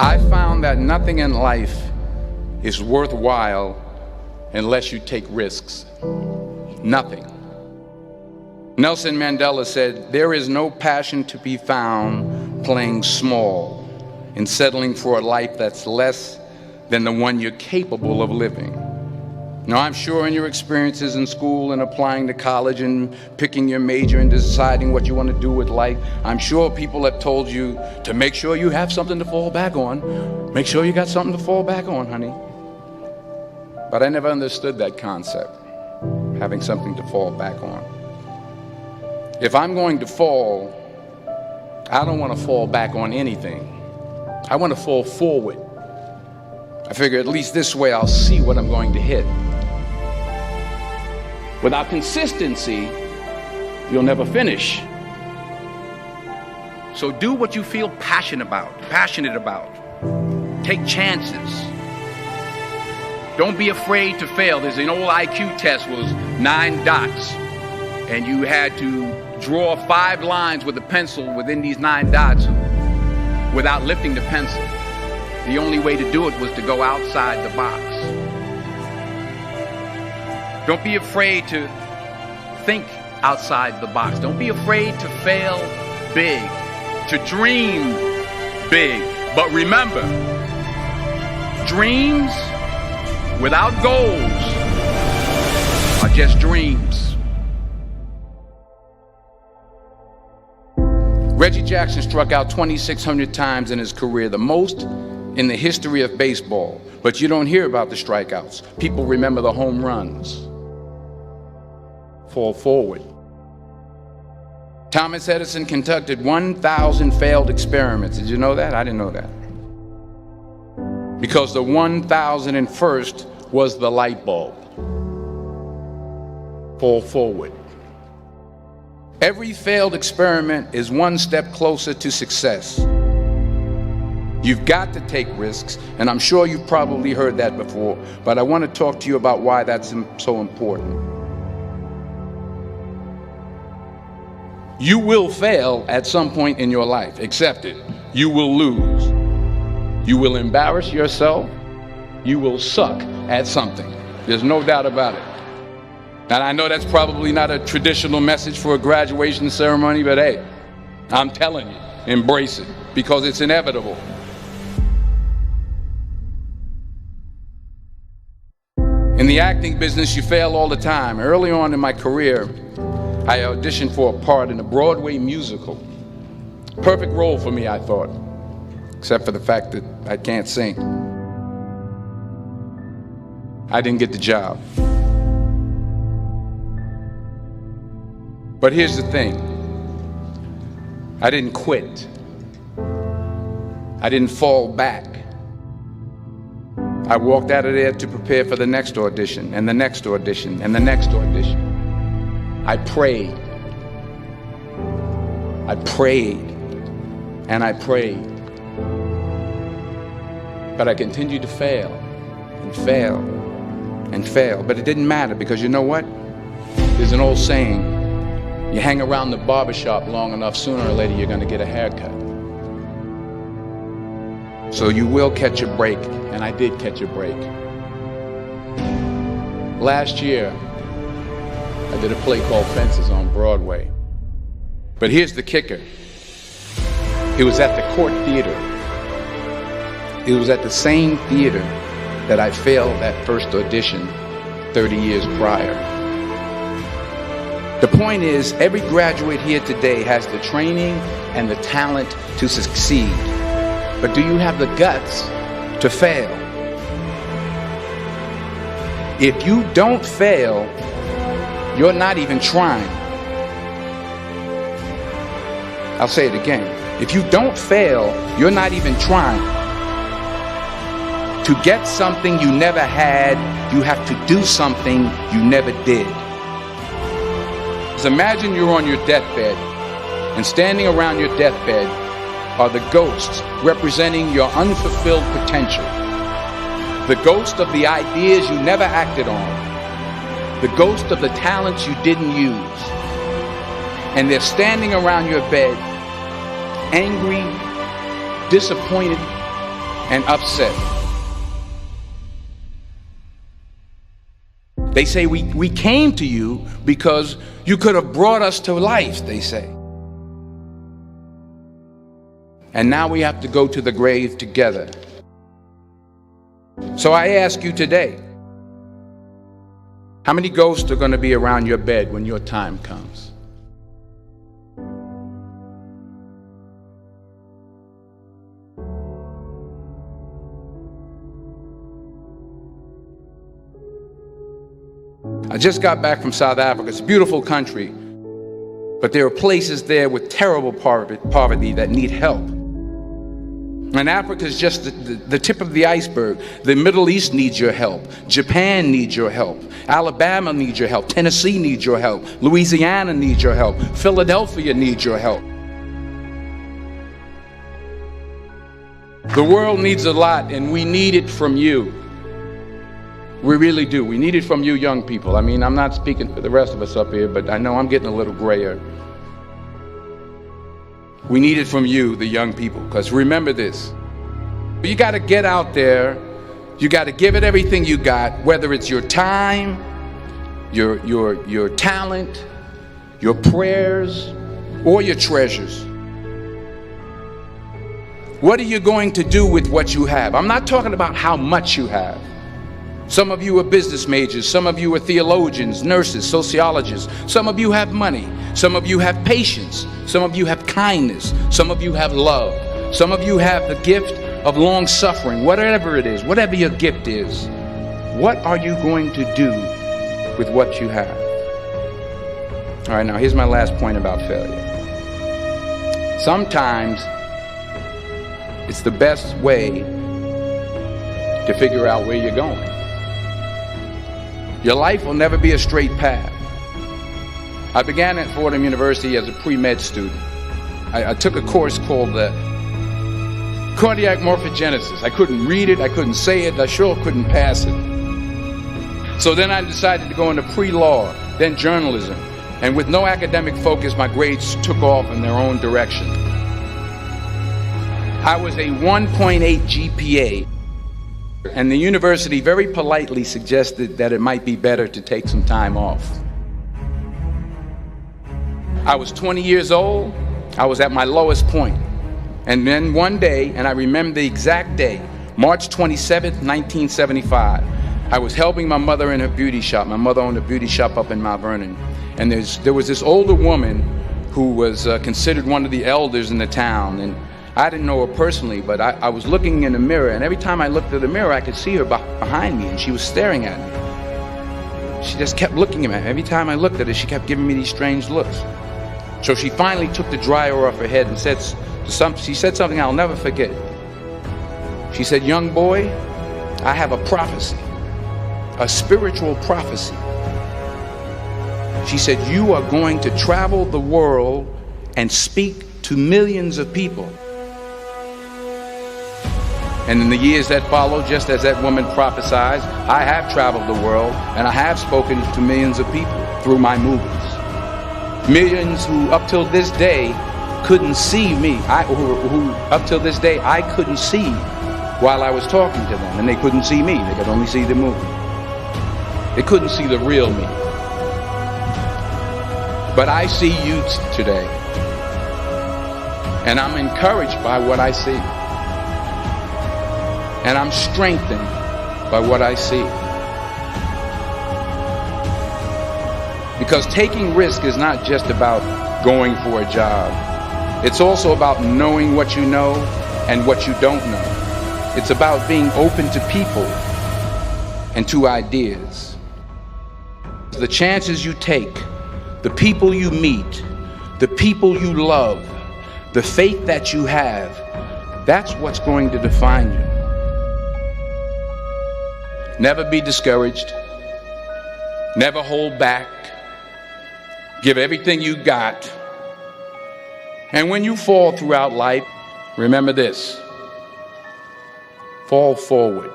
I found that nothing in life is worthwhile unless you take risks. Nothing. Nelson Mandela said, "There is no passion to be found playing small and settling for a life that's less than the one you're capable of living." Now, I'm sure in your experiences in school and applying to college and picking your major and deciding what you want to do with life, I'm sure people have told you to make sure you have something to fall back on. Make sure you got something to fall back on, honey. But I never understood that concept, having something to fall back on. If I'm going to fall, I don't want to fall back on anything. I want to fall forward. I figure at least this way I'll see what I'm going to hit. Without consistency, you'll never finish. So do what you feel passionate about. Take chances. Don't be afraid to fail. There's an old IQ test, was 9 dots, and you had to draw 5 lines with a pencil within these 9 dots without lifting the pencil. The only way to do it was to go outside the box. Don't be afraid to think outside the box. Don't be afraid to fail big, to dream big. But remember, dreams without goals are just dreams. Reggie Jackson struck out 2,600 times in his career, the most in the history of baseball. But you don't hear about the strikeouts. People remember the home runs. Fall forward. Thomas Edison conducted 1,000 failed experiments. Did you know that? I didn't know that. Because the 1,001st was the light bulb. Fall forward. Every failed experiment is one step closer to success. You've got to take risks, and I'm sure you've probably heard that before, but I want to talk to you about why that's so important. You will fail at some point in your life. Accept it. You will lose. You will embarrass yourself. You will suck at something. There's no doubt about it. And I know that's probably not a traditional message for a graduation ceremony, but hey, I'm telling you, embrace it, because it's inevitable. In the acting business, you fail all the time. Early on in my career, I auditioned for a part in a Broadway musical. Perfect role for me, I thought, except for the fact that I can't sing. I didn't get the job. But here's the thing. I didn't quit. I didn't fall back. I walked out of there to prepare for the next audition, and the next audition, and the next audition. I prayed. I prayed. And I prayed. But I continued to fail and fail and fail. But it didn't matter, because you know what? There's an old saying, you hang around the barbershop long enough, sooner or later you're going to get a haircut. So you will catch a break, and I did catch a break. Last year, I did a play called Fences on Broadway. But here's the kicker. It was at the Court Theater. It was at the same theater that I failed that first audition 30 years prior. The point is, every graduate here today has the training and the talent to succeed. But do you have the guts to fail? If you don't fail, you're not even trying. I'll say it again. If you don't fail, you're not even trying. To get something you never had, you have to do something you never did. Just imagine you're on your deathbed, and standing around your deathbed are the ghosts representing your unfulfilled potential. The ghost of the ideas you never acted on. The ghost of the talents you didn't use. And they're standing around your bed, angry, disappointed, and upset. They say we came to you because you could have brought us to life, they say. And now we have to go to the grave together. So I ask you today, how many ghosts are going to be around your bed when your time comes? I just got back from South Africa. It's a beautiful country, but there are places there with terrible poverty that need help. And Africa is just the tip of the iceberg. The Middle East needs your help. Japan needs your help. Alabama needs your help. Tennessee needs your help. Louisiana needs your help. Philadelphia needs your help. The world needs a lot, and we need it from you. We really do. We need it from you young people. I mean, I'm not speaking for the rest of us up here, but I know I'm getting a little grayer. We need it from you, the young people, because remember this. You got to get out there. You got to give it everything you got, whether it's your time, your talent, your prayers, or your treasures. What are you going to do with what you have? I'm not talking about how much you have. Some of you are business majors. Some of you are theologians, nurses, sociologists. Some of you have money. Some of you have patience. Some of you have kindness. Some of you have love. Some of you have the gift of long suffering. Whatever it is, whatever your gift is, what are you going to do with what you have? All right, now here's my last point about failure. Sometimes it's the best way to figure out where you're going. Your life will never be a straight path. I began at Fordham University as a pre-med student. I took a course called cardiac morphogenesis. I couldn't read it, I couldn't say it, I sure couldn't pass it. So then I decided to go into pre-law, then journalism. And with no academic focus, my grades took off in their own direction. I was a 1.8 GPA. And the university very politely suggested that it might be better to take some time off. I was 20 years old. I was at my lowest point. And then one day, and I remember the exact day, March 27th, 1975, I was helping my mother in her beauty shop. My mother owned a beauty shop up in Mount Vernon. And there was this older woman who was considered one of the elders in the town. And I didn't know her personally, but I was looking in the mirror, and every time I looked at the mirror, I could see her behind me, and she was staring at me. She just kept looking at me. Every time I looked at her, she kept giving me these strange looks. So she finally took the dryer off her head and she said something I'll never forget. She said, "Young boy, I have a prophecy, a spiritual prophecy." She said, "You are going to travel the world and speak to millions of people." And in the years that followed, just as that woman prophesied, I have traveled the world and I have spoken to millions of people through my movies. Millions who up till this day couldn't see me, who up till this day I couldn't see while I was talking to them, and they couldn't see me, they could only see the movie. They couldn't see the real me. But I see you today, and I'm encouraged by what I see. And I'm strengthened by what I see. Because taking risk is not just about going for a job. It's also about knowing what you know and what you don't know. It's about being open to people and to ideas. The chances you take, the people you meet, the people you love, the faith that you have, that's what's going to define you. Never be discouraged. Never hold back. Give everything you got. And when you fall throughout life, remember this: fall forward.